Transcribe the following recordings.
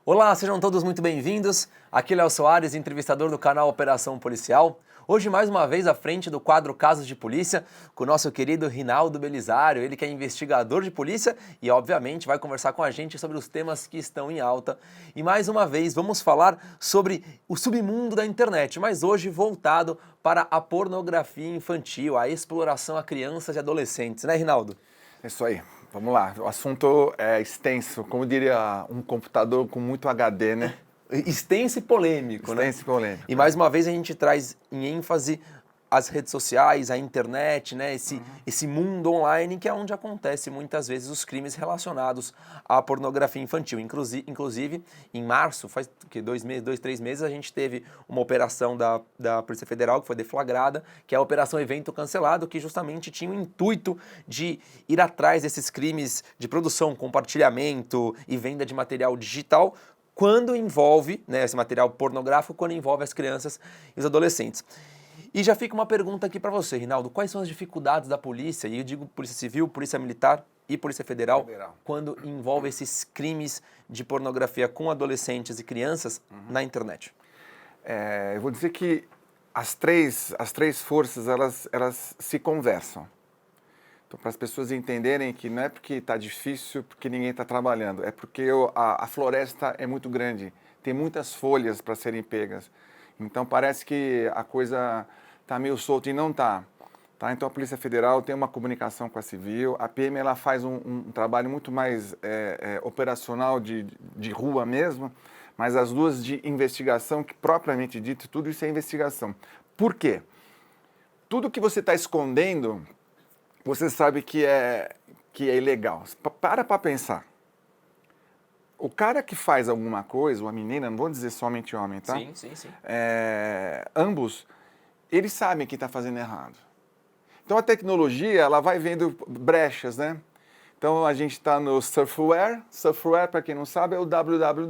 Olá, sejam todos muito bem-vindos. Aqui é Léo Soares, entrevistador do canal Operação Policial. Hoje, mais uma vez, à frente do quadro Casos de Polícia, com o nosso querido Rinaldo Belisário, ele que é investigador de polícia e, obviamente, vai conversar com a gente sobre os temas que estão em alta. E, mais uma vez, vamos falar sobre o submundo da internet, mas hoje voltado para a pornografia infantil, a exploração a crianças e adolescentes, né, Rinaldo? É isso aí. Vamos lá. O assunto é extenso, como diria um computador com muito HD, né? Extenso e polêmico, né? Extenso e polêmico. E mais uma vez a gente traz em ênfase as redes sociais, a internet, né? Esse mundo online que é onde acontece muitas vezes os crimes relacionados à pornografia infantil. Inclusive em março, faz que 3 meses, a gente teve uma operação da Polícia Federal que foi deflagrada, que é a Operação Evento Cancelado, que justamente tinha o intuito de ir atrás desses crimes de produção, compartilhamento e venda de material digital, quando envolve, né, esse material pornográfico, quando envolve as crianças e os adolescentes. E já fica uma pergunta aqui para você, Rinaldo. Quais são as dificuldades da polícia, e eu digo Polícia Civil, Polícia Militar e Polícia Federal, quando envolve esses crimes de pornografia com adolescentes e crianças na internet? Eu vou dizer que as três forças, elas se conversam. Então, para as pessoas entenderem que não é porque está difícil, porque ninguém está trabalhando, é porque a floresta é muito grande, tem muitas folhas para serem pegas. Então, parece que a coisa está meio solta e não está. Tá? Então, a Polícia Federal tem uma comunicação com a Civil, a PM ela faz um trabalho muito mais operacional de rua mesmo, mas as duas de investigação, que propriamente dito, tudo isso é investigação. Por quê? Tudo que você está escondendo, você sabe que é ilegal. Para pensar. O cara que faz alguma coisa, ou a menina, não vou dizer somente homem, tá? Sim. Ambos, eles sabem que está fazendo errado. Então a tecnologia, ela vai vendo brechas, né? Então a gente está no Surfware. Surfware, para quem não sabe, é o www.com.br,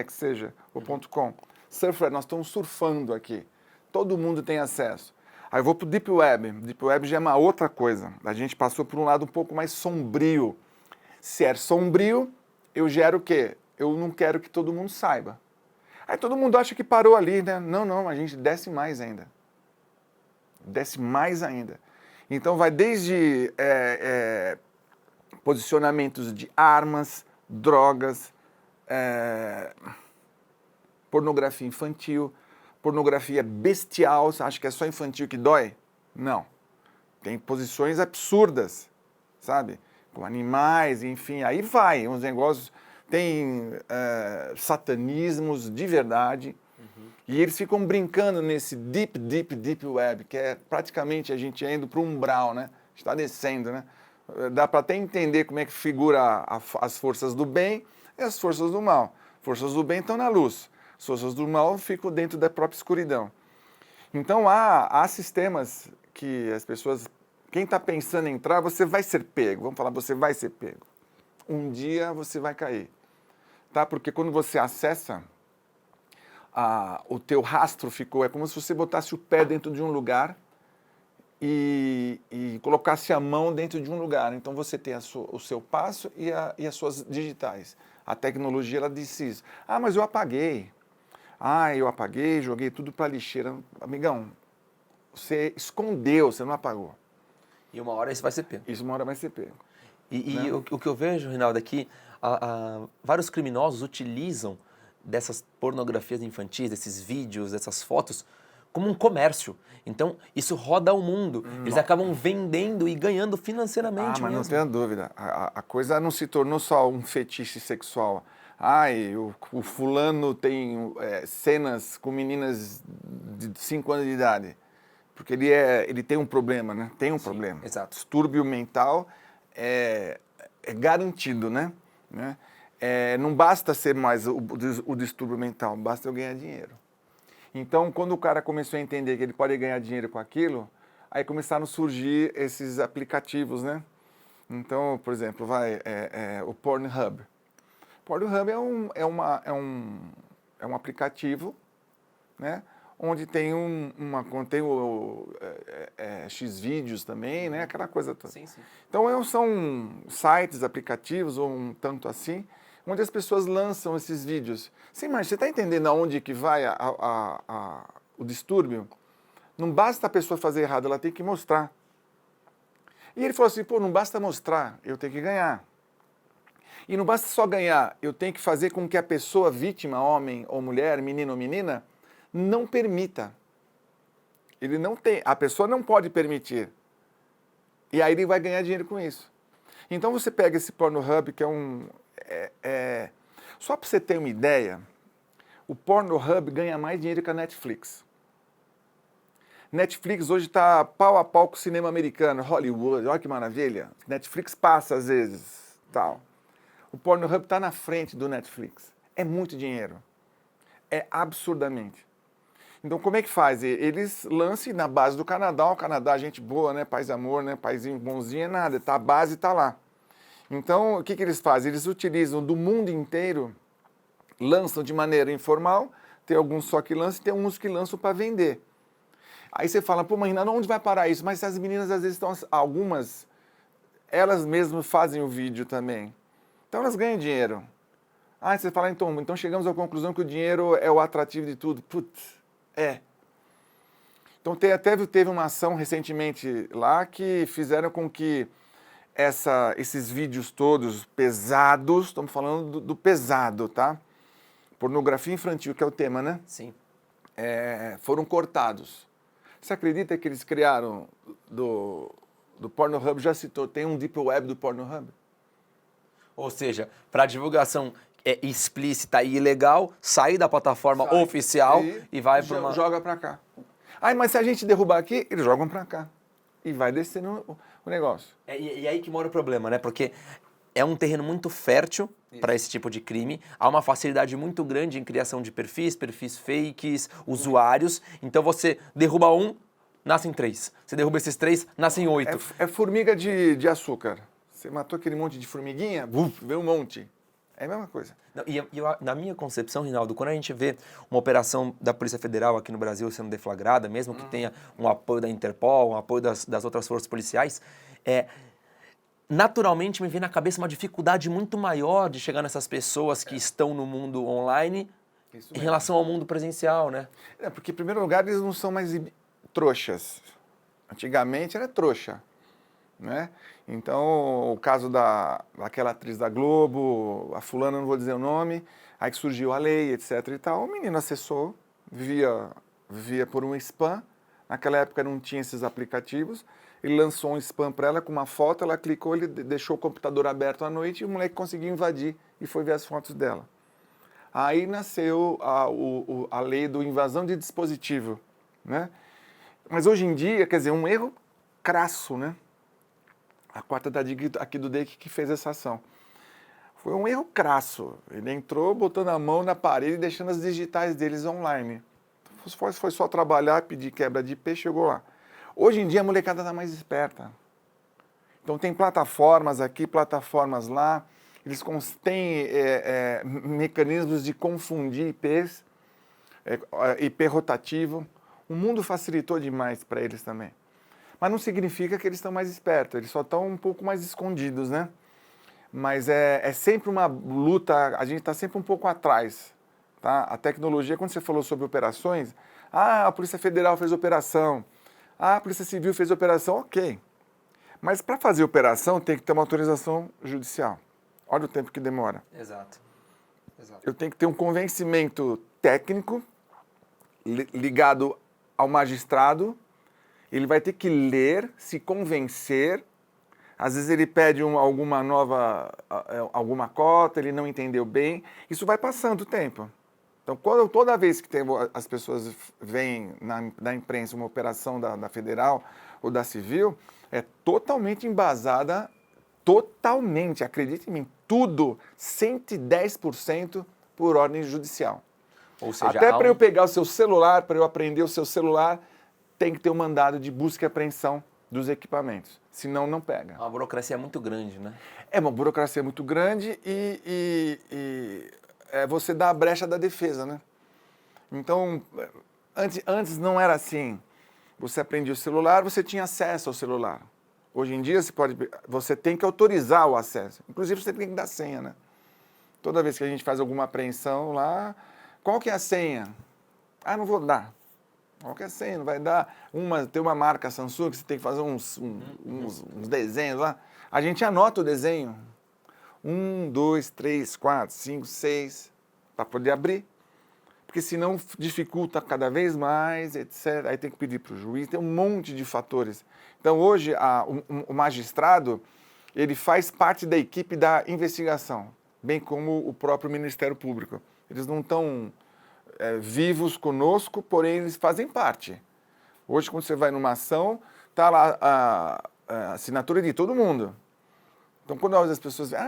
que seja, o .com. Surfware, nós estamos surfando aqui. Todo mundo tem acesso. Aí eu vou para o Deep Web. Deep Web já é uma outra coisa. A gente passou por um lado um pouco mais sombrio. Se é sombrio, eu gero o quê? Eu não quero que todo mundo saiba. Aí todo mundo acha que parou ali, né? Não, a gente desce mais ainda. Desce mais ainda. Então vai desde posicionamentos de armas, drogas, pornografia infantil, pornografia bestial. Você acha que é só infantil que dói? Não. Tem posições absurdas, sabe? Com animais, enfim, aí vai, uns negócios, tem satanismos de verdade, e eles ficam brincando nesse deep web, que é praticamente a gente indo para o umbral, né? Está descendo, né? Dá para até entender como é que figura as forças do bem e as forças do mal. Forças do bem estão na luz, as forças do mal ficam dentro da própria escuridão. Então há sistemas que as pessoas... Quem está pensando em entrar, você vai ser pego. Vamos falar, você vai ser pego. Um dia você vai cair. Tá? Porque quando você acessa, o teu rastro ficou... É como se você botasse o pé dentro de um lugar e colocasse a mão dentro de um lugar. Então você tem o seu passo e as suas digitais. A tecnologia, ela disse isso. Ah, mas eu apaguei. Ah, eu apaguei, joguei tudo para a lixeira. Amigão, você escondeu, você não apagou. E uma hora isso vai ser pego. Isso uma hora vai ser pego. E o que eu vejo, Rinaldo, é que vários criminosos utilizam dessas pornografias infantis, desses vídeos, dessas fotos, como um comércio. Então, isso roda o mundo. Eles acabam vendendo e ganhando financeiramente mas mesmo. não tenha dúvida. A coisa não se tornou só um fetiche sexual. Ai, o fulano tem cenas com meninas de 5 anos de idade. Porque ele tem um problema, né? Tem um problema. Exato. Distúrbio mental é garantido, né? Não basta ser mais o distúrbio mental, basta eu ganhar dinheiro. Então, quando o cara começou a entender que ele pode ganhar dinheiro com aquilo, aí começaram a surgir esses aplicativos, né? Então, por exemplo, o Pornhub. Pornhub é um aplicativo, né? Onde tem X vídeos também, né? Aquela coisa toda. Sim. Então, são sites, aplicativos, ou um tanto assim, onde as pessoas lançam esses vídeos. Você imagina, você está entendendo aonde que vai o distúrbio? Não basta a pessoa fazer errado, ela tem que mostrar. E ele falou assim, pô, não basta mostrar, eu tenho que ganhar. E não basta só ganhar, eu tenho que fazer com que a pessoa vítima, homem ou mulher, menino ou menina, não permita. Ele não tem, a pessoa não pode permitir. E aí ele vai ganhar dinheiro com isso. Então você pega esse Pornhub, que é só para você ter uma ideia, o Pornhub ganha mais dinheiro que a Netflix. Netflix hoje está pau a pau com o cinema americano, Hollywood, olha que maravilha. Netflix passa às vezes, tal. O Pornhub está na frente do Netflix. É muito dinheiro. É absurdamente. Então como é que faz? Eles lançam na base do Canadá, o Canadá, gente boa, né? Paz e amor, né? Paizinho bonzinho é nada, tá, a base está lá. Então o que eles fazem? Eles utilizam do mundo inteiro, lançam de maneira informal, tem alguns só que lançam e tem uns que lançam para vender. Aí você fala, pô, mas onde vai parar isso? Mas as meninas às vezes estão, algumas, elas mesmas fazem o vídeo também. Então elas ganham dinheiro. Ah, você fala, então chegamos à conclusão que o dinheiro é o atrativo de tudo. Putz, é. Então teve uma ação recentemente lá que fizeram com que esses vídeos todos pesados, estamos falando do pesado, tá? Pornografia infantil, que é o tema, né? Sim. Foram cortados. Você acredita que eles criaram do Pornhub, já citou, tem um Deep Web do Pornhub? Ou seja, para divulgação explícita e ilegal, sair da plataforma oficial e vai para uma... Joga para cá. Aí, mas se a gente derrubar aqui, eles jogam para cá. E vai descendo o negócio. E aí que mora o problema, né? Porque é um terreno muito fértil para esse tipo de crime. Há uma facilidade muito grande em criação de perfis fakes, usuários. Então você derruba um, nascem 3. Você derruba esses 3, nascem 8. É formiga de açúcar. Você matou aquele monte de formiguinha, veio um monte. É a mesma coisa. Não, na minha concepção, Rinaldo, quando a gente vê uma operação da Polícia Federal aqui no Brasil sendo deflagrada, mesmo que tenha um apoio da Interpol, um apoio das outras forças policiais, naturalmente me vem na cabeça uma dificuldade muito maior de chegar nessas pessoas que estão no mundo online em relação ao mundo presencial, né? Porque, em primeiro lugar, eles não são mais trouxas. Antigamente era trouxa, né? Então, o caso daquela atriz da Globo, a fulana, não vou dizer o nome, aí que surgiu a lei, etc e tal, o menino acessou, vivia por um spam, naquela época não tinha esses aplicativos, ele lançou um spam para ela com uma foto, ela clicou, ele deixou o computador aberto à noite e o moleque conseguiu invadir e foi ver as fotos dela. Aí nasceu a lei do invasão de dispositivo, né? Mas hoje em dia, quer dizer, um erro crasso, né? A quarta da dica aqui do DEIC que fez essa ação. Foi um erro crasso. Ele entrou botando a mão na parede e deixando as digitais deles online. Foi só trabalhar, pedir quebra de IP, chegou lá. Hoje em dia a molecada está mais esperta. Então tem plataformas aqui, plataformas lá. Eles têm mecanismos de confundir IPs, IP rotativo. O mundo facilitou demais para eles também. Mas não significa que eles estão mais espertos, eles só estão um pouco mais escondidos, né? Mas é sempre uma luta, a gente está sempre um pouco atrás, tá? A tecnologia, quando você falou sobre operações, a Polícia Federal fez operação, a Polícia Civil fez operação, ok. Mas para fazer operação tem que ter uma autorização judicial. Olha o tempo que demora. Exato. Eu tenho que ter um convencimento técnico ligado ao magistrado. Ele vai ter que ler, se convencer. Às vezes ele pede alguma cota, ele não entendeu bem. Isso vai passando o tempo. Então, toda vez que as pessoas veem na imprensa uma operação da Federal ou da Civil, é totalmente embasada, totalmente, acredite em mim, tudo 110% por ordem judicial. Ou seja, até para eu pegar o seu celular, para eu aprender o seu celular, tem que ter um mandado de busca e apreensão dos equipamentos. Senão, não pega. Uma burocracia muito grande, né? É uma burocracia muito grande e você dá a brecha da defesa, né? Então, antes não era assim. Você aprendia o celular, você tinha acesso ao celular. Hoje em dia, você tem que autorizar o acesso. Inclusive, você tem que dar senha, né? Toda vez que a gente faz alguma apreensão lá, qual que é a senha? Ah, não vou dar. Qual que é a senha? Não vai dar. Tem uma marca Samsung que você tem que fazer uns desenhos lá. A gente anota o desenho. 1, 2, 3, 4, 5, 6, para poder abrir. Porque senão dificulta cada vez mais, etc. Aí tem que pedir para o juiz, tem um monte de fatores. Então hoje o magistrado, ele faz parte da equipe da investigação, bem como o próprio Ministério Público. Eles não estão vivos conosco, porém eles fazem parte. Hoje, quando você vai numa ação, está lá a assinatura de todo mundo. Então, quando as pessoas dizem,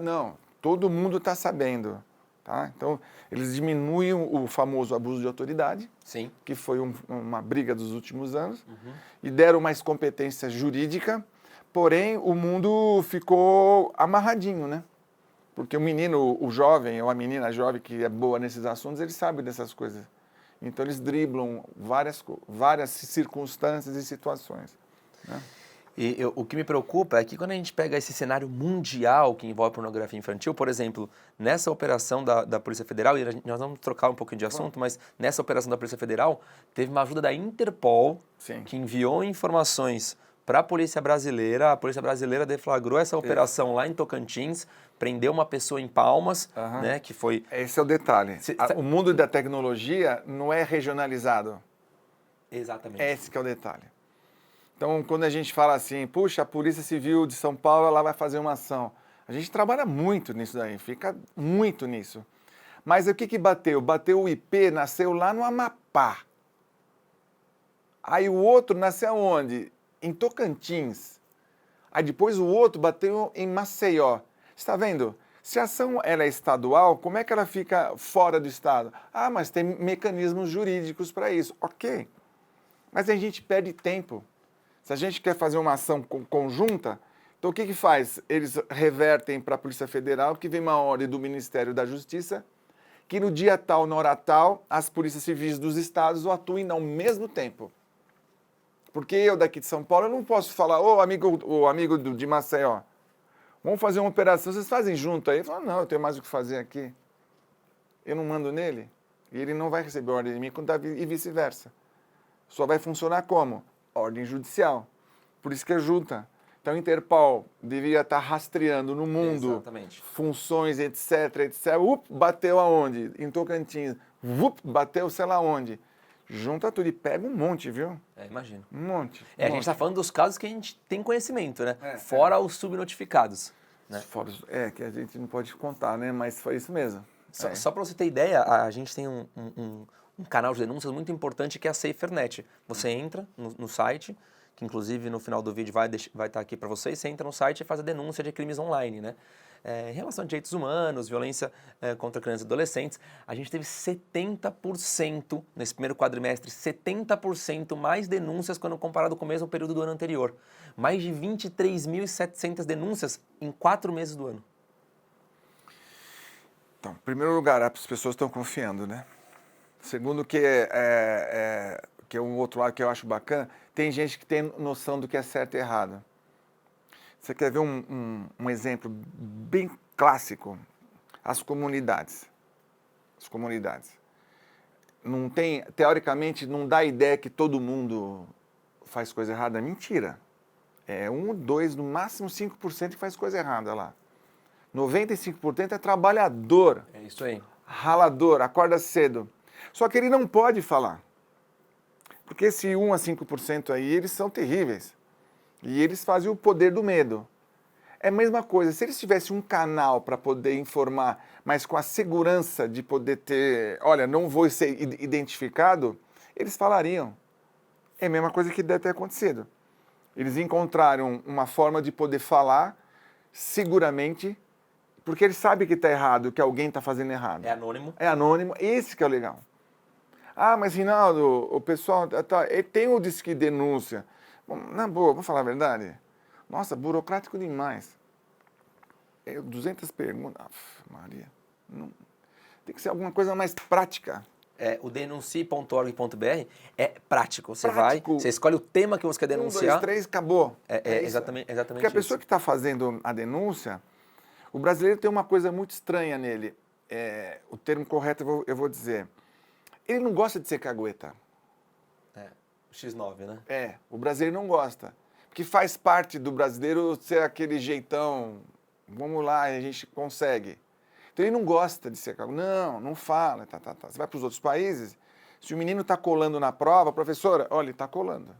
não, todo mundo está sabendo. Tá? Então, eles diminuem o famoso abuso de autoridade, Sim. que foi uma briga dos últimos anos, e deram mais competência jurídica, porém o mundo ficou amarradinho, né? Porque o menino, o jovem, ou a menina jovem que é boa nesses assuntos, eles sabem dessas coisas. Então, eles driblam várias circunstâncias e situações. Né? E o que me preocupa é que quando a gente pega esse cenário mundial que envolve pornografia infantil, por exemplo, nessa operação da Polícia Federal, e nós vamos trocar um pouquinho de assunto, mas nessa operação da Polícia Federal, teve uma ajuda da Interpol, Sim. que enviou informações para a Polícia Brasileira deflagrou essa operação lá em Tocantins, prendeu uma pessoa em Palmas, né, que foi... Esse é o detalhe. O mundo da tecnologia não é regionalizado. Exatamente. Esse que é o detalhe. Então, quando a gente fala assim, puxa, a Polícia Civil de São Paulo ela vai fazer uma ação. A gente trabalha muito nisso daí, fica muito nisso. Mas o que bateu? Bateu o IP, nasceu lá no Amapá. Aí o outro nasceu onde? Em Tocantins. Aí depois o outro bateu em Maceió. Está vendo? Se a ação ela é estadual, como é que ela fica fora do estado? Ah, mas tem mecanismos jurídicos para isso. Ok. Mas a gente perde tempo. Se a gente quer fazer uma ação conjunta, então o que faz? Eles revertem para a Polícia Federal, que vem uma ordem do Ministério da Justiça, que no dia tal, na hora tal, as polícias civis dos estados atuem ao mesmo tempo. Porque eu daqui de São Paulo, eu não posso falar, ô amigo de Maceió, vamos fazer uma operação, vocês fazem junto aí? Eu falo, não, eu tenho mais o que fazer aqui. Eu não mando nele, e ele não vai receber ordem de mim, e vice-versa. Só vai funcionar como? Ordem judicial. Por isso que é junta. Então, a Interpol deveria estar rastreando no mundo Exatamente. funções, etc. Bateu aonde? Em Tocantins. Bateu sei lá onde. Junta tudo e pega um monte, viu? Imagino. Um monte. A gente está falando dos casos que a gente tem conhecimento, né? Fora os subnotificados. Né? Fora que a gente não pode contar, né? Mas foi isso mesmo. Só para você ter ideia, a gente tem um canal de denúncias muito importante que é a SaferNet. Você entra no site, que inclusive no final do vídeo vai estar aqui para vocês, você entra no site e faz a denúncia de crimes online, né? Em relação a direitos humanos, violência contra crianças e adolescentes, a gente teve 70% nesse primeiro quadrimestre, 70% mais denúncias quando comparado com o mesmo período do ano anterior. Mais de 23.700 denúncias em 4 meses do ano. Então, em primeiro lugar, as pessoas estão confiando, né? Segundo, que é um outro lado que eu acho bacana, tem gente que tem noção do que é certo e errado. Você quer ver um exemplo bem clássico? As comunidades. As comunidades. Não tem, teoricamente, não dá ideia que todo mundo faz coisa errada. É mentira. É 1, 2, no máximo 5% que faz coisa errada lá. 95% é trabalhador. É isso aí. Ralador, acorda cedo. Só que ele não pode falar. Porque esse 1 a 5% aí, eles são terríveis. E eles fazem o poder do medo. É a mesma coisa, se eles tivessem um canal para poder informar, mas com a segurança de poder ter, olha, não vou ser identificado, eles falariam. É a mesma coisa que deve ter acontecido. Eles encontraram uma forma de poder falar seguramente, porque eles sabem que está errado, que alguém está fazendo errado. É anônimo. É anônimo, esse que é o legal. Ah, mas Rinaldo, o pessoal, ele tem o Disque Denúncia. Bom, na boa, vamos falar a verdade? Nossa, burocrático demais. 200 perguntas. Maria, não. Tem que ser alguma coisa mais prática. O denuncie.org.br é prático. Você vai, você escolhe o tema que você quer denunciar. 1, 2, 3, acabou. Exatamente. Porque a pessoa que está fazendo a denúncia, O brasileiro tem uma coisa muito estranha nele. O termo correto eu vou dizer. Ele não gosta de ser cagueta. O X9, né? O brasileiro não gosta. Porque faz parte do brasileiro ser aquele jeitão, vamos lá, a gente consegue. Então ele não gosta de ser cagueta. Não fala. Você vai para os outros países, se o menino está colando na prova, professora, olha, ele está colando.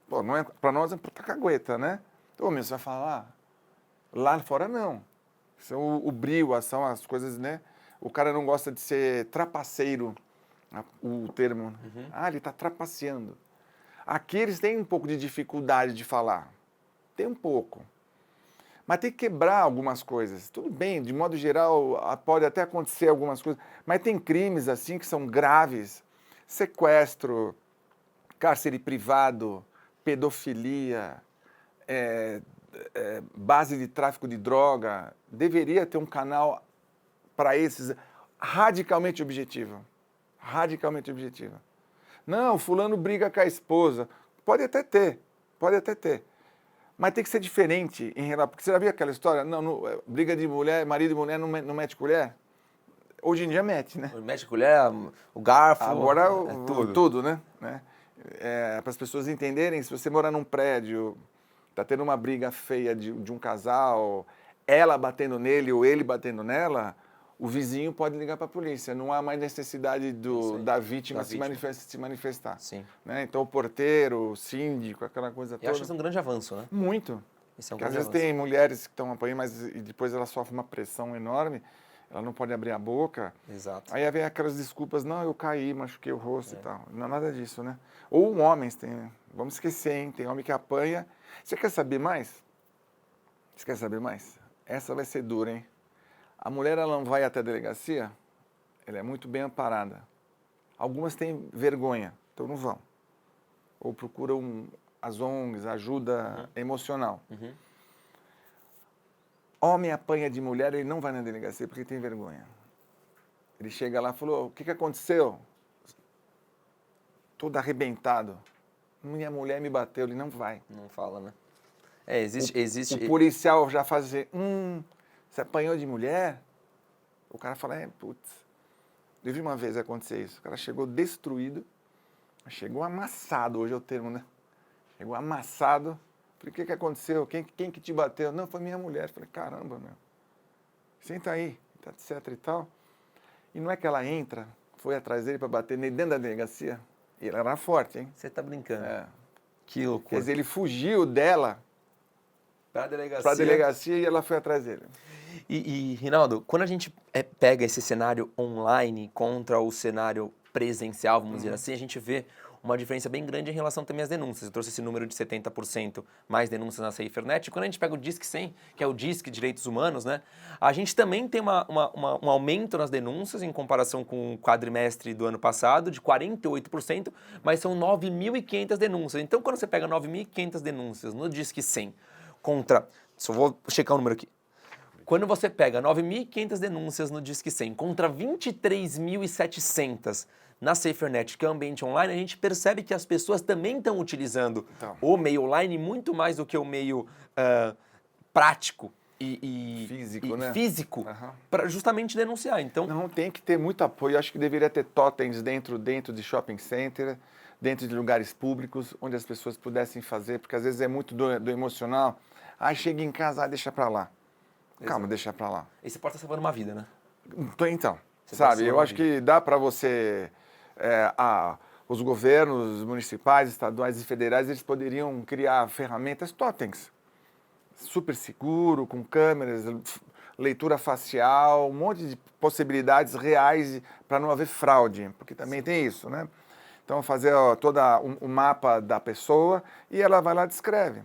Pô, não é, para nós é puta cagueta, né? Então, você vai falar, lá fora não. Isso é o brio, são as coisas, né? O cara não gosta de ser trapaceiro, o termo. Ele está trapaceando. Aqui eles têm um pouco de dificuldade de falar. Tem um pouco. Mas tem que quebrar algumas coisas. Tudo bem, de modo geral, pode até acontecer algumas coisas, mas tem crimes assim que são graves. Sequestro, cárcere privado, pedofilia, base de tráfico de droga. Deveria ter um canal para esses radicalmente objetivo. Radicalmente objetivo. Não, fulano briga com a esposa. Pode até ter. Mas tem que ser diferente em relação... Porque você já viu aquela história? Não, briga de mulher, marido e mulher não mete colher? Hoje em dia mete, né? Mete colher, o garfo... Agora tudo. Tudo, né? Para as pessoas entenderem, se você mora num prédio, tá tendo uma briga feia de um casal, ela batendo nele ou ele batendo nela, o vizinho pode ligar para a polícia. Não há mais necessidade da vítima se manifestar. Sim. Né? Então, o porteiro, o síndico, aquela coisa toda. Eu acho isso um grande avanço, né? Muito. Isso é um Porque às grande vezes tem mulheres que estão apanhando, mas depois ela sofre uma pressão enorme, ela não pode abrir a boca. Exato. Aí vem aquelas desculpas, não, eu caí, machuquei o rosto e tal. Não é nada disso, né? Ou homens, vamos esquecer, hein? Tem homem que apanha. Você quer saber mais? Essa vai ser dura, hein? A mulher, ela não vai até a delegacia, ela é muito bem amparada. Algumas têm vergonha, então não vão. Ou procuram as ONGs, ajuda emocional. Homem apanha de mulher, ele não vai na delegacia porque tem vergonha. Ele chega lá e falou, o que aconteceu? Todo arrebentado. Minha mulher me bateu, ele não vai. Não fala, né? Existe... O policial já faz assim, você apanhou de mulher? O cara fala, putz. Eu vi uma vez acontecer isso. O cara chegou destruído, chegou amassado, hoje é o termo, né? Chegou amassado. Falei, o que aconteceu? Quem que te bateu? Não, foi minha mulher. Falei, caramba, meu. Senta aí, etc e tal. E não é que ela entra, foi atrás dele para bater nele dentro da delegacia? E ela era forte, hein? Você tá brincando. Que loucura. Quer dizer, ele fugiu dela pra delegacia. Pra delegacia e ela foi atrás dele. E Rinaldo, quando a gente pega esse cenário online contra o cenário presencial, vamos dizer assim, a gente vê uma diferença bem grande em relação também às denúncias. Eu trouxe esse número de 70% mais denúncias na SaferNet. Quando a gente pega o Disque 100, que é o Disque Direitos Humanos, né, a gente também tem um aumento nas denúncias em comparação com o quadrimestre do ano passado, de 48%, mas são 9.500 denúncias. Então, quando você pega 9.500 denúncias no Disque 100 contra... Só vou checar o número aqui. Quando você pega 9.500 denúncias no Disque 100 contra 23.700 na SaferNet, que é o ambiente online, a gente percebe que as pessoas também estão utilizando o meio online muito mais do que o meio prático e físico para justamente denunciar. Então, não, tem que ter muito apoio. Acho que deveria ter totens dentro de shopping center, dentro de lugares públicos, onde as pessoas pudessem fazer, porque às vezes é muito do emocional. Chega em casa, deixa para lá. Calma, deixa pra lá. E você pode estar salvando uma vida, né? Então, sabe, eu acho que dá para você... os governos municipais, estaduais e federais, eles poderiam criar ferramentas totens. Super seguro, com câmeras, leitura facial, um monte de possibilidades reais para não haver fraude, porque também tem isso, né? Então, fazer todo o mapa da pessoa e ela vai lá e descreve.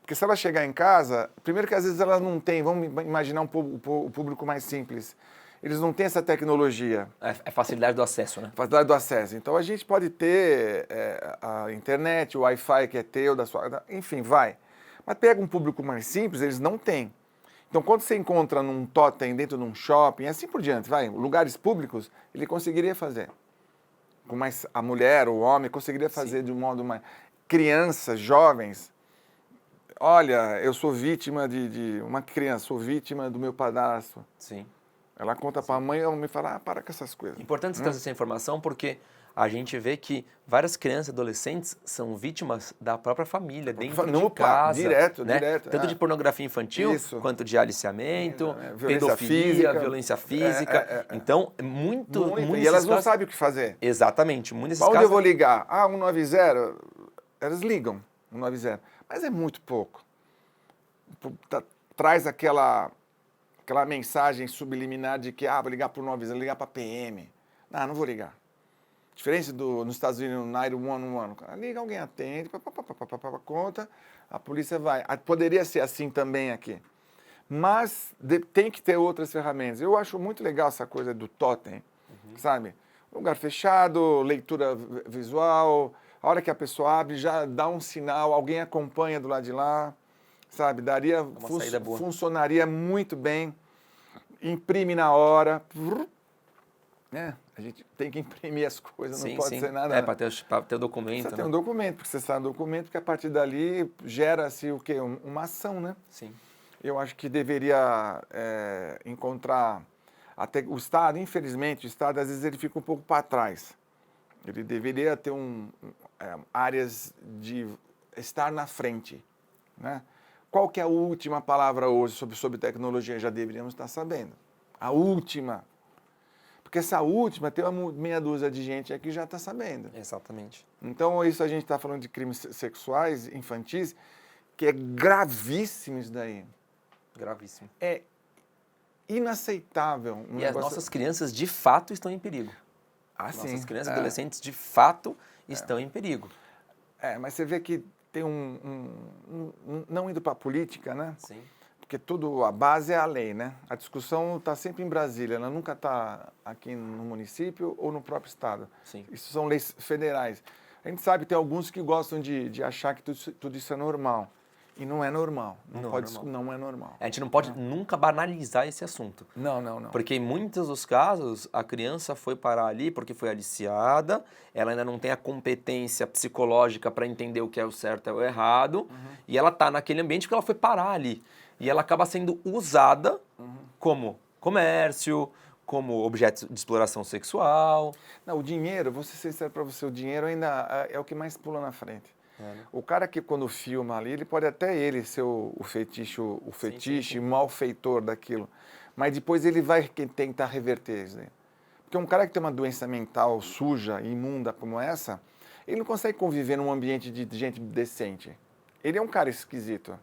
Porque se ela chegar em casa, primeiro que às vezes ela não tem, vamos imaginar o público mais simples, eles não têm essa tecnologia. É facilidade do acesso, né? Facilidade do acesso. Então a gente pode ter a internet, o Wi-Fi que é teu, da sua... Enfim, vai. Mas pega um público mais simples, eles não têm. Então quando você encontra num totem dentro de um shopping, assim por diante, lugares públicos, ele conseguiria fazer. A mulher, o homem, conseguiria fazer de um modo mais... Crianças, jovens... olha, eu sou vítima de uma criança, sou vítima do meu padrasto. Sim. Ela conta para a mãe e a mãe fala, para com essas coisas. Importante você trazer essa informação porque a gente vê que várias crianças e adolescentes são vítimas da própria família, dentro de casa. Direto. Tanto de pornografia infantil, Isso. quanto de aliciamento, Violência pedofilia, física. violência física. Então, muito E elas não sabem o que fazer. Exatamente. Muitos Para onde casos... eu vou ligar? 190, elas ligam, 190. Mas é muito pouco. Traz aquela mensagem subliminar de que, vou ligar para o 190, vou ligar para a PM. Não vou ligar. Diferença nos Estados Unidos, no 911. Liga, alguém atende, conta, a polícia vai. Poderia ser assim também aqui. Mas tem que ter outras ferramentas. Eu acho muito legal essa coisa do totem, sabe? Lugar fechado, leitura visual, a hora que a pessoa abre já dá um sinal, alguém acompanha do lado de lá, sabe? Funcionaria muito bem, imprime na hora. A gente tem que imprimir as coisas, não pode ser nada. Para ter o documento. Precisa ter um documento, porque você sabe o documento, porque a partir dali gera-se o quê? Uma ação, né? Sim. Eu acho que deveria encontrar... Até o Estado, infelizmente, o Estado às vezes ele fica um pouco para trás. Ele deveria ter áreas de estar na frente, né? Qual que é a última palavra hoje sobre tecnologia? Já deveríamos estar sabendo. A última. Porque essa última tem uma meia dúzia de gente aqui que já está sabendo. Exatamente. Então, isso a gente está falando de crimes sexuais, infantis, que é gravíssimo isso daí. Gravíssimo. É inaceitável. E as nossas crianças, de fato, estão em perigo. Nossas crianças e adolescentes, de fato, estão em perigo. Mas você vê que tem não indo para a política, né? Sim. Porque a base é a lei, né? A discussão está sempre em Brasília, ela nunca está aqui no município ou no próprio estado. Sim. Isso são leis federais. A gente sabe que tem alguns que gostam de achar que tudo isso é normal. E não é normal. Não é normal. A gente não pode nunca banalizar esse assunto. Não. Porque em muitos dos casos, a criança foi parar ali porque foi aliciada, ela ainda não tem a competência psicológica para entender o que é o certo e o errado, e ela está naquele ambiente porque ela foi parar ali. E ela acaba sendo usada como comércio, como objeto de exploração sexual. Não, o dinheiro, vou ser sincero para você, o dinheiro ainda é o que mais pula na frente. O cara que quando filma ali, ele pode até ser o fetiche, malfeitor daquilo. Mas depois ele vai tentar reverter isso aí. Porque um cara que tem uma doença mental suja e imunda como essa, ele não consegue conviver num ambiente de gente decente. Ele é um cara esquisito.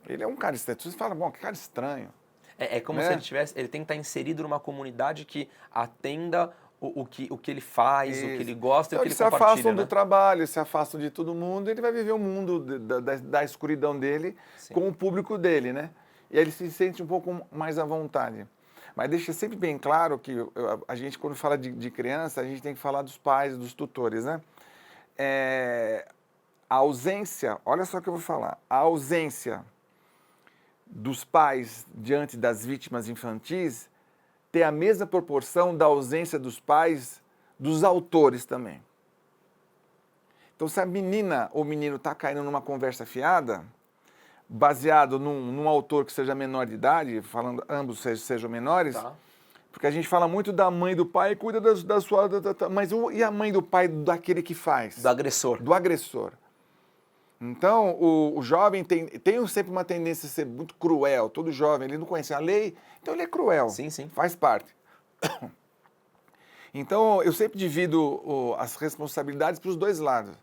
Ele é um cara estranho. Você fala, que cara estranho. É como se ele tem que estar inserido numa comunidade que atenda o que ele faz, o que ele gosta e o que ele compartilha. Eles se afastam do trabalho, se afastam de todo mundo, ele vai viver o mundo da escuridão dele com o público dele, né? E aí ele se sente um pouco mais à vontade. Mas deixa sempre bem claro que a gente, quando fala de criança, a gente tem que falar dos pais, dos tutores, né? A ausência, olha só o que eu vou falar, a ausência dos pais diante das vítimas infantis tem a mesma proporção da ausência dos pais dos autores também. Então, se a menina ou menino está caindo numa conversa fiada, baseado num autor que seja menor de idade, falando ambos sejam menores, porque a gente fala muito da mãe e do pai, cuida da sua... mas e a mãe do pai daquele que faz? Do agressor. Do agressor. Então, o jovem tem sempre uma tendência a ser muito cruel. Todo jovem, ele não conhece a lei, então ele é cruel. Sim. Faz parte. Então, eu sempre divido as responsabilidades para os dois lados.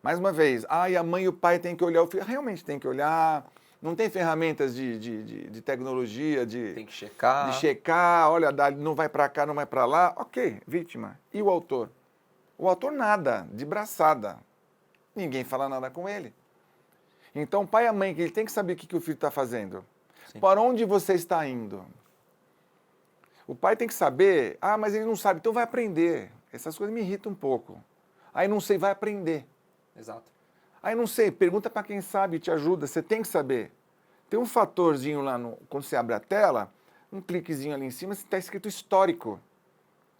Mais uma vez, e a mãe e o pai têm que olhar o filho. Realmente tem que olhar. Não tem ferramentas de tecnologia, tem que checar. De checar, olha, não vai para cá, não vai para lá. Ok, vítima. E o autor? O autor nada, de braçada. Ninguém fala nada com ele. Então, o pai e a mãe, ele tem que saber o que o filho está fazendo. Sim. Para onde você está indo? O pai tem que saber, mas ele não sabe, então vai aprender. Essas coisas me irritam um pouco. Aí não sei, vai aprender. Exato. Aí não sei, pergunta para quem sabe, te ajuda, você tem que saber. Tem um fatorzinho lá, quando você abre a tela, um cliquezinho ali em cima, está escrito histórico.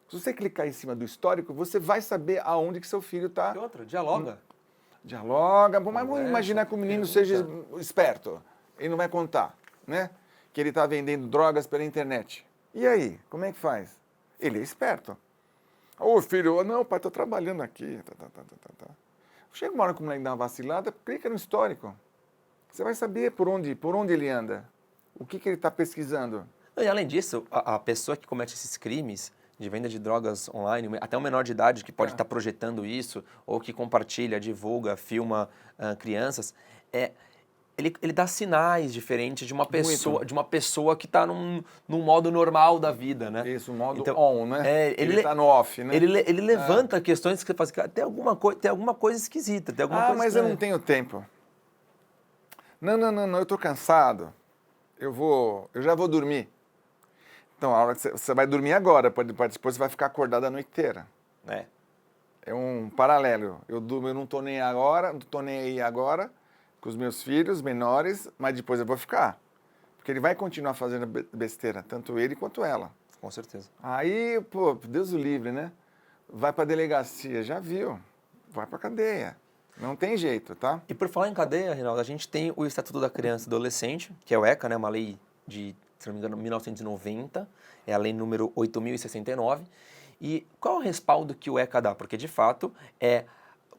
Se você clicar em cima do histórico, você vai saber aonde que seu filho está. E outra, dialoga. Dialoga, mas vamos Conversa, imaginar que o menino pergunta. seja esperto. Ele não vai contar, né? Que ele está vendendo drogas pela internet. E aí, como é que faz? Ele é esperto. Ô filho, não, pai, estou trabalhando aqui. Chega uma hora que o moleque dá uma vacilada, clica no histórico. Você vai saber por onde ele anda, o que ele está pesquisando. E além disso, a pessoa que comete esses crimes de venda de drogas online, até um menor de idade que pode estar projetando isso, ou que compartilha, divulga, filma crianças, ele dá sinais diferentes de uma pessoa que está num modo normal da vida, né? Isso, o modo Então, on, né? Ele está no off, né? Ele levanta questões que você fala assim, cara, tem alguma coisa esquisita, tem alguma coisa mas estranha. eu não tenho tempo. Não, eu estou cansado. Eu já vou dormir. Então, a hora que você vai dormir agora, depois você vai ficar acordado a noite inteira. É um paralelo. Eu não estou nem aí agora com os meus filhos menores, mas depois eu vou ficar. Porque ele vai continuar fazendo besteira, tanto ele quanto ela. Com certeza. Aí, pô, Deus o livre, né? Vai pra delegacia, já viu? Vai pra cadeia. Não tem jeito, tá? E por falar em cadeia, Reinaldo, a gente tem o Estatuto da Criança e Adolescente, que é o ECA, né, uma lei de, se não me engano, 1990, é a lei número 8.069. E qual é o respaldo que o ECA dá? Porque, de fato,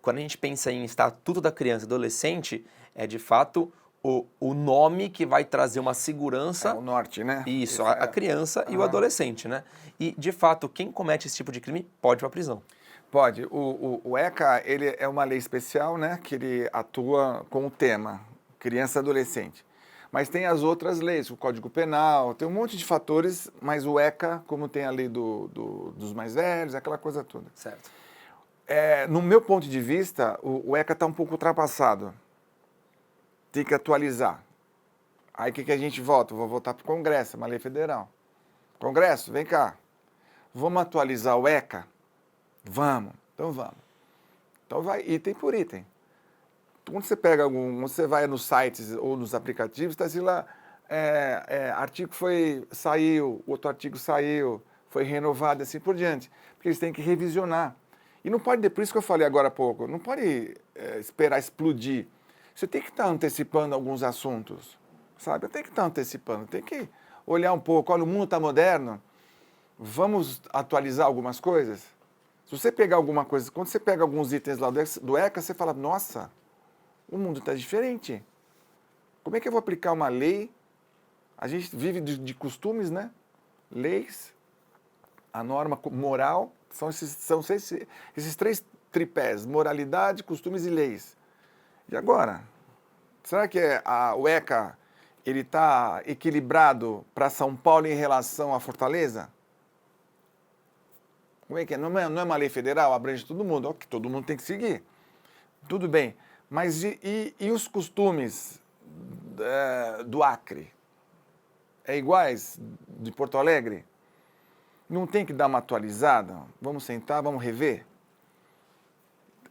quando a gente pensa em Estatuto da Criança e Adolescente, é, de fato, o nome que vai trazer uma segurança... o norte, né? Isso, a criança e o adolescente, né? E, de fato, quem comete esse tipo de crime pode ir para a prisão. Pode. O ECA, ele é uma lei especial, né? Que ele atua com o tema criança e adolescente. Mas tem as outras leis, o Código Penal, tem um monte de fatores, mas o ECA, como tem a lei dos mais velhos, aquela coisa toda. Certo. No meu ponto de vista, o ECA está um pouco ultrapassado. Tem que atualizar. Aí o que a gente vota? Vou votar para o Congresso, uma lei federal. Congresso, vem cá. Vamos atualizar o ECA? Vamos. Então vamos. Então vai item por item. Quando você pega você vai nos sites ou nos aplicativos, está assim lá, artigo saiu, outro artigo saiu, foi renovado, assim por diante. Porque eles têm que revisionar. E não pode, por isso que eu falei agora há pouco, não pode esperar explodir. Você tem que estar antecipando alguns assuntos, sabe? Tem que estar antecipando, tem que olhar um pouco. Olha, o mundo está moderno, vamos atualizar algumas coisas? Se você pegar alguma coisa, quando você pega alguns itens lá do ECA, você fala, nossa, o mundo está diferente. Como é que eu vou aplicar uma lei? A gente vive de costumes, né? Leis, a norma moral, são esses três tripés, moralidade, costumes e leis. E agora? Será que o ECA está equilibrado para São Paulo em relação à Fortaleza? Como é que é? Não é uma lei federal, abrange todo mundo, que todo mundo tem que seguir. Tudo bem, mas e os costumes do Acre? É iguais de Porto Alegre? Não tem que dar uma atualizada? Vamos sentar, vamos rever?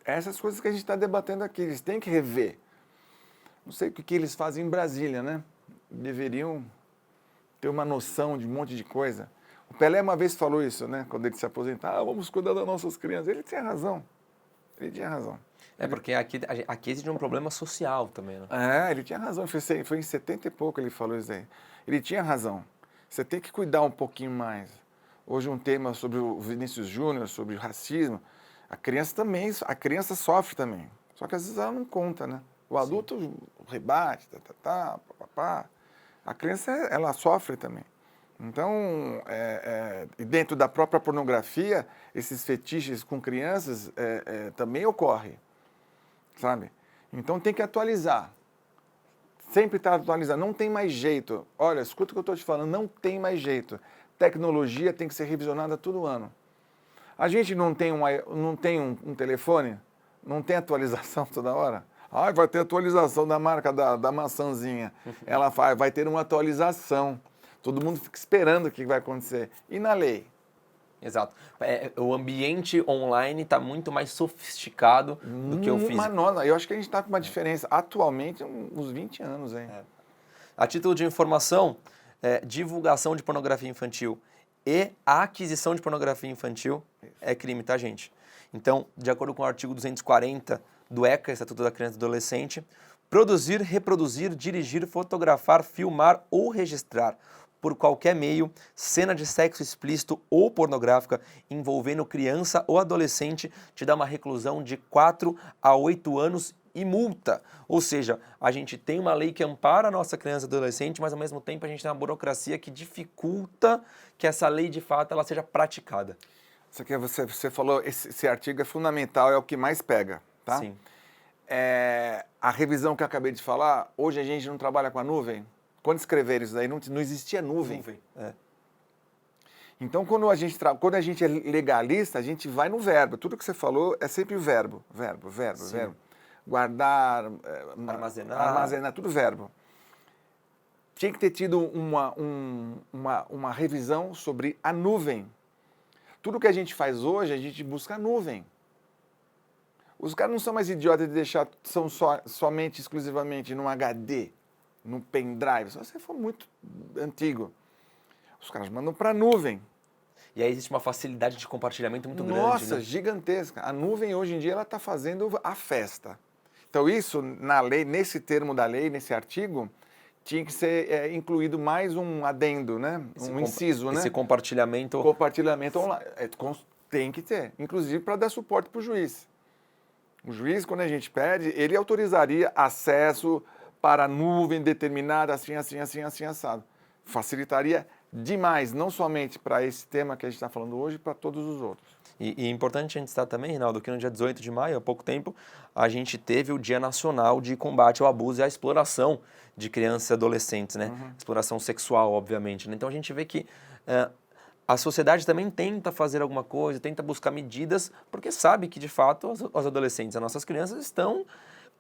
Essas coisas que a gente está debatendo aqui, eles têm que rever. Não sei o que eles fazem em Brasília, né? Deveriam ter uma noção de um monte de coisa. O Pelé uma vez falou isso, né? Quando ele se aposentar, vamos cuidar das nossas crianças. Ele tinha razão. Porque aqui existe um problema social também, né? Ele tinha razão. Foi em 70 e pouco ele falou isso aí. Ele tinha razão. Você tem que cuidar um pouquinho mais. Hoje um tema sobre o Vinícius Júnior, sobre o racismo. A criança sofre também. Só que às vezes ela não conta, né? O adulto rebate, papapá. A criança, ela sofre também. Então, e dentro da própria pornografia, esses fetiches com crianças também ocorrem, sabe? Então tem que atualizar. Sempre está atualizando. Não tem mais jeito. Olha, escuta o que eu estou te falando, não tem mais jeito. Tecnologia tem que ser revisionada todo ano. A gente não tem um telefone? Não tem atualização toda hora? Vai ter atualização da marca da maçãzinha. Ela vai ter uma atualização. Todo mundo fica esperando o que vai acontecer. E na lei? Exato. O ambiente online está muito mais sofisticado do que o físico. Eu acho que a gente está com uma diferença. Atualmente, uns 20 anos, hein? A título de informação, divulgação de pornografia infantil e a aquisição de pornografia infantil é crime, tá, gente? Então, de acordo com o artigo 240 do ECA, Estatuto da Criança e do Adolescente, produzir, reproduzir, dirigir, fotografar, filmar ou registrar por qualquer meio cena de sexo explícito ou pornográfica envolvendo criança ou adolescente te dá uma reclusão de 4 a 8 anos e multa. Ou seja, a gente tem uma lei que ampara a nossa criança e adolescente, mas ao mesmo tempo a gente tem uma burocracia que dificulta que essa lei de fato ela seja praticada. Isso aqui você falou, esse artigo é fundamental, é o que mais pega, tá? Sim. A revisão que eu acabei de falar, hoje a gente não trabalha com a nuvem. Quando escreveram isso daí, não existia nuvem. É. Então, quando a gente é legalista, a gente vai no verbo. Tudo que você falou é sempre o verbo. Verbo. Guardar, armazenar, tudo verbo. Tinha que ter tido uma revisão sobre a nuvem. Tudo que a gente faz hoje, a gente busca a nuvem. Os caras não são mais idiotas de deixar somente, exclusivamente num HD, num pendrive. Se você for muito antigo, os caras mandam para a nuvem. E aí existe uma facilidade de compartilhamento muito grande. Nossa, né? Gigantesca. A nuvem hoje em dia ela está fazendo a festa. Então isso na lei, nesse termo da lei, nesse artigo, tinha que ser incluído mais um adendo, né? Um inciso, né? Esse compartilhamento. Compartilhamento online. Tem que ter, inclusive para dar suporte para o juiz. O juiz, quando a gente pede, ele autorizaria acesso para a nuvem determinada, assim, assado. Facilitaria demais, não somente para esse tema que a gente está falando hoje, para todos os outros. E é importante a gente citar também, Reinaldo, que no dia 18 de maio, há pouco tempo, a gente teve o Dia Nacional de Combate ao Abuso e à Exploração de Crianças e Adolescentes, né? Exploração sexual, obviamente. Né? Então a gente vê que a sociedade também tenta fazer alguma coisa, tenta buscar medidas, porque sabe que, de fato, os adolescentes, as nossas crianças estão...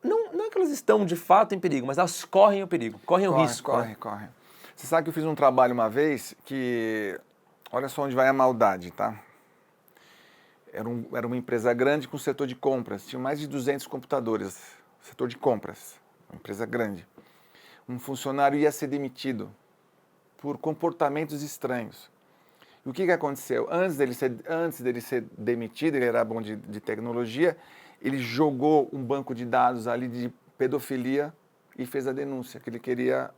Não é que elas estão, de fato, em perigo, mas elas correm o perigo, correm o risco. Corre. Você sabe que eu fiz um trabalho uma vez que... Olha só onde vai a maldade, tá? Era uma empresa grande com setor de compras. Tinha mais de 200 computadores. Setor de compras. Uma empresa grande. Um funcionário ia ser demitido por comportamentos estranhos. E o que aconteceu? Antes dele ser demitido, ele era bom de tecnologia, ele jogou um banco de dados ali de pedofilia e fez a denúncia, que ele queria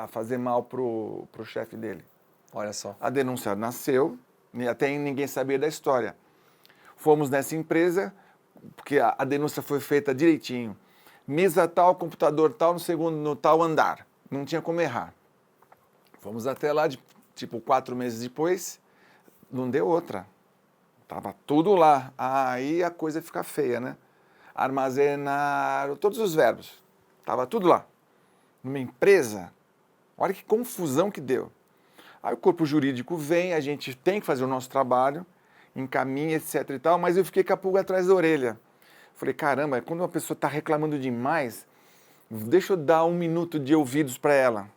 fazer mal pro chefe dele. Olha só. A denúncia nasceu, até ninguém sabia da história. Fomos nessa empresa, porque a denúncia foi feita direitinho. Mesa tal, computador tal, no tal andar. Não tinha como errar. Fomos até lá, tipo 4 meses depois, não deu outra. Tava tudo lá. Aí a coisa fica feia, né? Armazenar, todos os verbos. Tava tudo lá. Numa empresa, olha que confusão que deu. Aí o corpo jurídico vem, a gente tem que fazer o nosso trabalho, encaminha, etc e tal, mas eu fiquei com a pulga atrás da orelha. Falei, caramba, quando uma pessoa está reclamando demais, deixa eu dar 1 minuto de ouvidos para ela.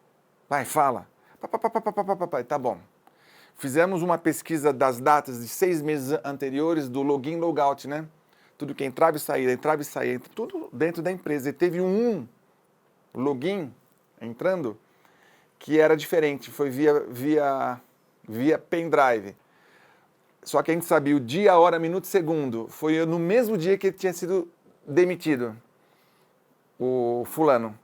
Vai, fala. Tá bom. Fizemos uma pesquisa das datas de 6 meses anteriores do login e logout, né? Tudo que entrava e saía, tudo dentro da empresa. E teve um login entrando que era diferente, foi via pendrive. Só que a gente sabia o dia, a hora, minuto e segundo. Foi no mesmo dia que ele tinha sido demitido, o fulano.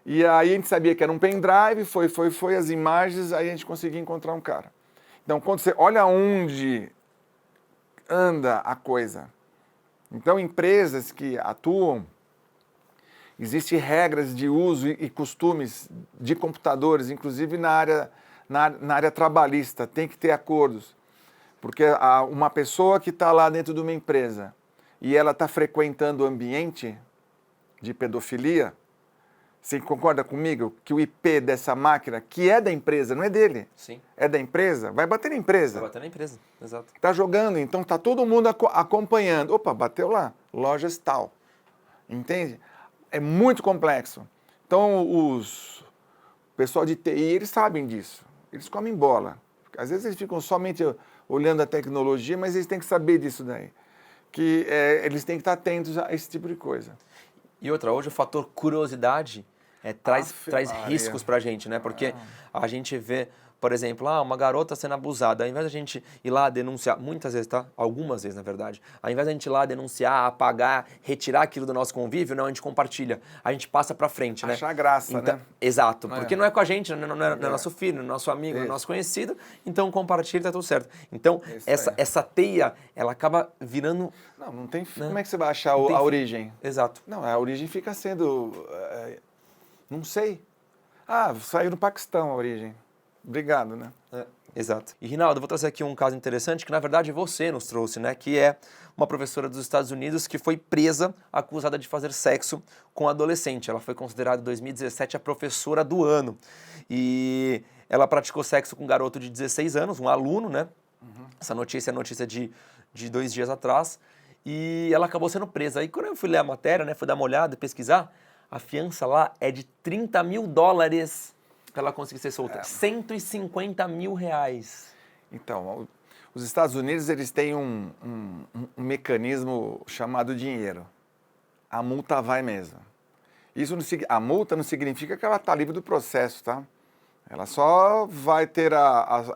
E aí a gente sabia que era um pendrive, foi as imagens, aí a gente conseguia encontrar um cara. Então, quando você olha onde anda a coisa. Então, empresas que atuam, existem regras de uso e costumes de computadores, inclusive na área trabalhista, tem que ter acordos. Porque uma pessoa que está lá dentro de uma empresa e ela está frequentando o ambiente de pedofilia, você concorda comigo que o IP dessa máquina, que é da empresa, não é dele? Sim. É da empresa? Vai bater na empresa. Vai bater na empresa, exato. Está jogando, então está todo mundo acompanhando. Opa, bateu lá, lojas tal. Entende? É muito complexo. Então, o pessoal de TI, eles sabem disso. Eles comem bola. Às vezes eles ficam somente olhando a tecnologia, mas eles têm que saber disso daí. Que eles têm que estar atentos a esse tipo de coisa. E outra, hoje o fator curiosidade traz riscos pra gente, né? Porque a gente vê, por exemplo, uma garota sendo abusada, ao invés da gente ir lá denunciar, muitas vezes, tá? Algumas vezes, na verdade, ao invés da gente ir lá denunciar, apagar, retirar aquilo do nosso convívio, não, a gente compartilha, a gente passa pra frente, né? Achar graça, Então, né? exato, porque não é com a gente, não é nosso filho, não é nosso amigo, não é Isso. nosso conhecido, então compartilha, tá tudo certo. Então, Isso essa teia, ela acaba virando... Não tem... Né? Como é que você vai achar Não tem a fim. origem? Exato. Não, a origem fica sendo... não sei. Saiu no Paquistão a origem. Obrigado, né? Exato. E, Rinaldo, eu vou trazer aqui um caso interessante que, na verdade, você nos trouxe, né? Que é uma professora dos Estados Unidos que foi presa, acusada de fazer sexo com adolescente. Ela foi considerada, em 2017, a professora do ano. E ela praticou sexo com um garoto de 16 anos, um aluno, né? Essa notícia é notícia de 2 dias atrás. E ela acabou sendo presa. Aí, quando eu fui ler a matéria, né? Fui dar uma olhada, pesquisar, a fiança lá é de $30 mil para ela conseguir ser solta. R$150 mil. Então, os Estados Unidos, eles têm um mecanismo chamado dinheiro. A multa vai mesmo. A multa não significa que ela está livre do processo, tá? Ela só vai ter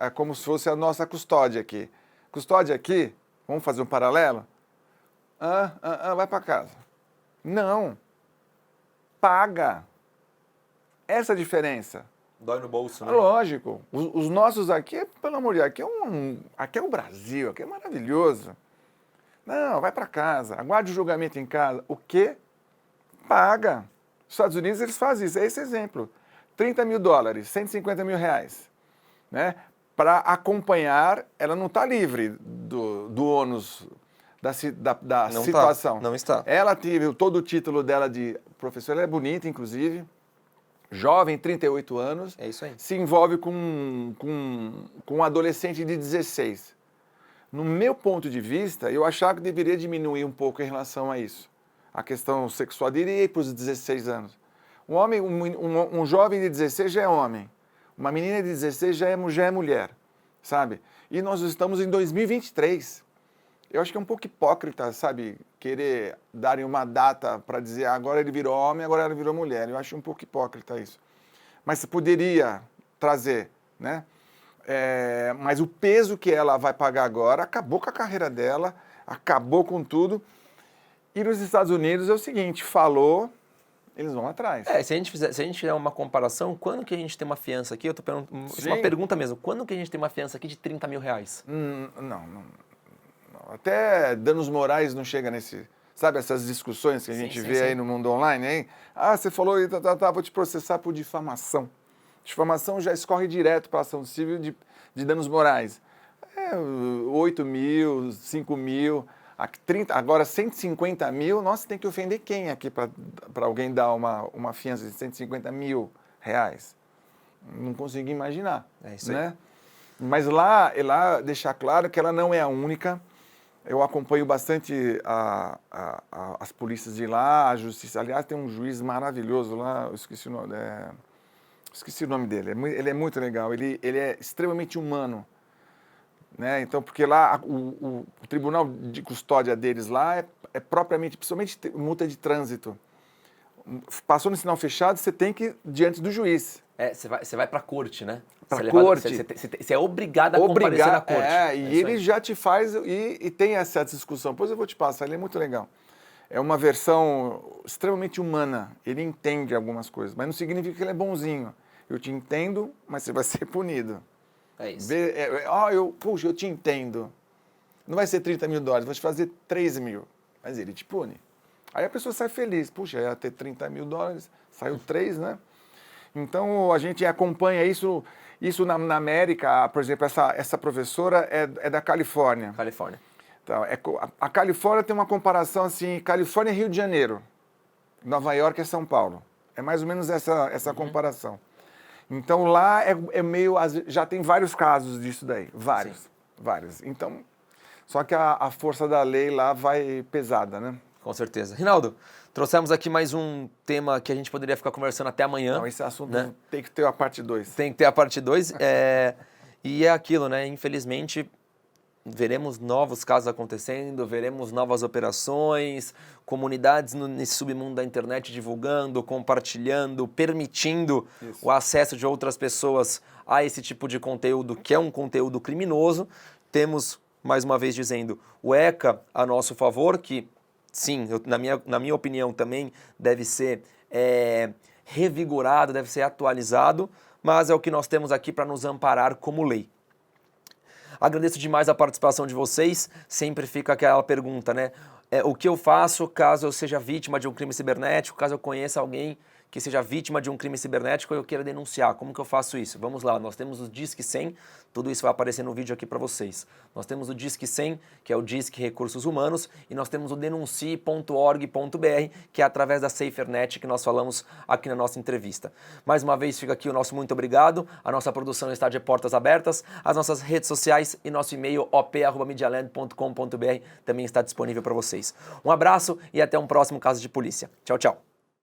é como se fosse a nossa custódia aqui. Custódia aqui, vamos fazer um paralelo? Vai para casa. Não. Paga. Essa é a diferença. Dói no bolso, né? Lógico. Os nossos aqui, pelo amor de Deus, aqui é o Brasil, aqui é maravilhoso. Não, vai para casa, aguarde o julgamento em casa. O quê? Paga. Os Estados Unidos, eles fazem isso. É esse exemplo. $30 mil, R$150 mil, né? Para acompanhar, ela não está livre do ônus da Não situação. Tá, não está. Ela teve todo o título dela de professora, ela é bonita, inclusive. Jovem, 38 anos, É isso aí. se envolve com um adolescente de 16. No meu ponto de vista, eu achava que deveria diminuir um pouco em relação a isso. A questão sexual dele ir para os 16 anos. Um jovem de 16 já é homem. Uma menina de 16 já é mulher, sabe? E nós estamos em 2023. Eu acho que é um pouco hipócrita, sabe, querer darem uma data para dizer agora ele virou homem, agora ela virou mulher. Eu acho um pouco hipócrita isso. Mas você poderia trazer, né? Mas o peso que ela vai pagar agora acabou com a carreira dela, acabou com tudo. E nos Estados Unidos é o seguinte, falou, eles vão atrás. Se a gente fizer uma comparação, quando que a gente tem uma fiança aqui? Eu tô perguntando, isso é uma Sim. pergunta mesmo. Quando que a gente tem uma fiança aqui de $30 mil? Não. Até danos morais não chega nesse... Sabe essas discussões que a gente vê aí no mundo online, hein? Você falou, vou te processar por difamação. Difamação já escorre direto para a ação civil de danos morais. 8 mil, 5 mil, 30, agora 150 mil, nossa, tem que ofender quem aqui para alguém dar uma fiança de R$150 mil? Não consigo imaginar. É isso aí. Né? Mas lá deixar claro que ela não é a única. Eu acompanho bastante as polícias de lá, a justiça. Aliás, tem um juiz maravilhoso lá, eu esqueci o nome dele. Ele é muito legal, ele é extremamente humano. Né? Então, porque lá o tribunal de custódia deles lá é propriamente, principalmente multa de trânsito. Passou no sinal fechado, você tem que ir diante do juiz. Você vai pra corte, né? Pra corte. Você é obrigado a comparecer na corte. Ele já te faz e tem essa discussão. Depois eu vou te passar, ele é muito legal. É uma versão extremamente humana. Ele entende algumas coisas, mas não significa que ele é bonzinho. Eu te entendo, mas você vai ser punido. É isso. Eu te entendo. Não vai ser $30 mil, vou te fazer 3 mil. Mas ele te pune. Aí a pessoa sai feliz. Puxa, ia ter $30 mil, saiu 3, né? Então, a gente acompanha isso na América. Por exemplo, essa professora é da Califórnia. Califórnia. Então, a Califórnia tem uma comparação assim, Califórnia é Rio de Janeiro, Nova York é São Paulo. É mais ou menos essa comparação. Então, lá já tem vários casos disso daí, vários. Então, só que a força da lei lá vai pesada, né? Com certeza. Rinaldo, trouxemos aqui mais um tema que a gente poderia ficar conversando até amanhã. Não, esse assunto, né? Tem que ter a parte 2. Tem que ter a parte 2. E é aquilo, né? Infelizmente, veremos novos casos acontecendo, veremos novas operações, comunidades nesse submundo da internet divulgando, compartilhando, permitindo o acesso de outras pessoas a esse tipo de conteúdo, que é um conteúdo criminoso. Temos, mais uma vez dizendo, o ECA a nosso favor, que sim, na minha opinião também deve ser revigorado, deve ser atualizado, mas é o que nós temos aqui para nos amparar como lei. Agradeço demais a participação de vocês. Sempre fica aquela pergunta, né? O que eu faço caso eu seja vítima de um crime cibernético, caso eu conheça alguém que seja vítima de um crime cibernético e eu queira denunciar? Como que eu faço isso? Vamos lá, nós temos o Disque 100, tudo isso vai aparecer no vídeo aqui para vocês. Nós temos o Disque 100, que é o Disque Recursos Humanos, e nós temos o denuncie.org.br, que é através da SaferNet que nós falamos aqui na nossa entrevista. Mais uma vez fica aqui o nosso muito obrigado, a nossa produção está de portas abertas, as nossas redes sociais e nosso e-mail op@medialand.com.br também está disponível para vocês. Um abraço e até um próximo Caso de Polícia. Tchau, tchau.